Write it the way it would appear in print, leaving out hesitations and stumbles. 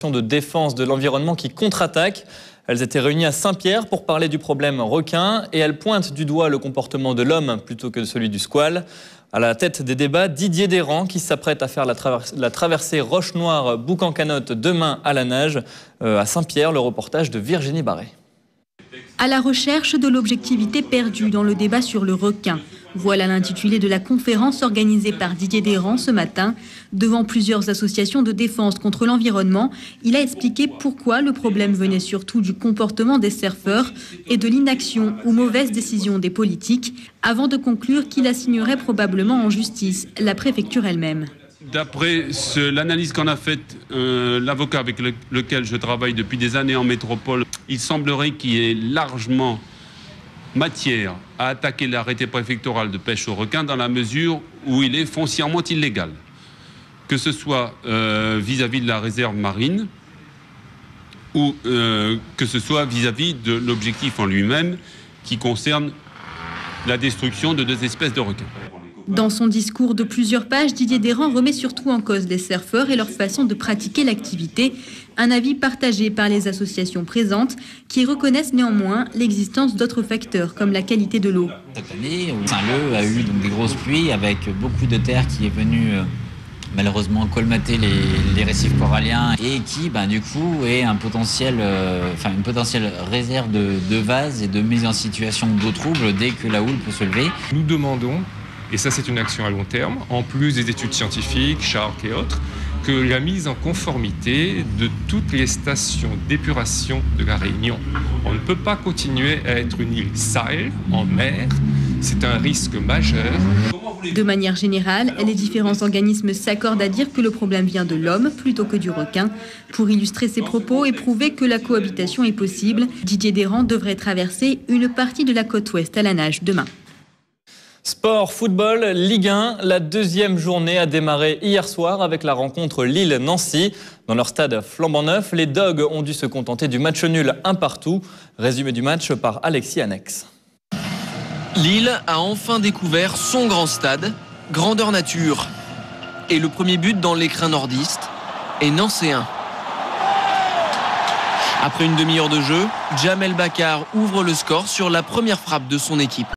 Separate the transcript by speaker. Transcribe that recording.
Speaker 1: De défense de l'environnement qui contre-attaque. Elles étaient réunies à Saint-Pierre pour parler du problème requin et elles pointent du doigt le comportement de l'homme plutôt que celui du squale. À la tête des débats, Didier Desrands qui s'apprête à faire la traversée Roche-Noire-Boucan-Canotte demain à la nage. À Saint-Pierre, le reportage de Virginie Barré.
Speaker 2: À la recherche de l'objectivité perdue dans le débat sur le requin. Voilà l'intitulé de la conférence organisée par Didier Desrands ce matin. Devant plusieurs associations de défense contre l'environnement, il a expliqué pourquoi le problème venait surtout du comportement des surfeurs et de l'inaction ou mauvaise décision des politiques, avant de conclure qu'il assignerait probablement en justice la préfecture elle-même.
Speaker 3: D'après l'analyse qu'en a faite l'avocat avec lequel je travaille depuis des années en métropole, il semblerait qu'il y ait largement matière à attaquer l'arrêté préfectoral de pêche au requin dans la mesure où il est foncièrement illégal. Que ce soit vis-à-vis de la réserve marine ou que ce soit vis-à-vis de l'objectif en lui-même qui concerne la destruction de 2 espèces de requins.
Speaker 2: Dans son discours de plusieurs pages, Didier Desrands remet surtout en cause les surfeurs et leur façon de pratiquer l'activité. Un avis partagé par les associations présentes qui reconnaissent néanmoins l'existence d'autres facteurs comme la qualité de l'eau.
Speaker 4: Cette année, Saint-Leu a eu donc des grosses pluies avec beaucoup de terre qui est venue malheureusement colmater les récifs coralliens et qui du coup est une potentielle réserve de vases et de mise en situation d'eau trouble dès que la houle peut se lever.
Speaker 5: Nous demandons, et ça c'est une action à long terme, en plus des études scientifiques, Shark et autres, que la mise en conformité de toutes les stations d'épuration de la Réunion. On ne peut pas continuer à être une île sale en mer, c'est un risque majeur.
Speaker 2: De manière générale, les différents organismes s'accordent à dire que le problème vient de l'homme plutôt que du requin. Pour illustrer ses propos et prouver que la cohabitation est possible, Didier Desrands devrait traverser une partie de la côte ouest à la nage demain.
Speaker 1: Sport, football, Ligue 1, la 2e journée a démarré hier soir avec la rencontre Lille-Nancy. Dans leur stade flambant neuf, les Dogs ont dû se contenter du match nul 1-1. Résumé du match par Alexis Annex.
Speaker 6: Lille a enfin découvert son grand stade, grandeur nature. Et le premier but dans l'écrin nordiste est nancéen. Après une demi-heure de jeu, Jamel Bakar ouvre le score sur la première frappe de son équipe.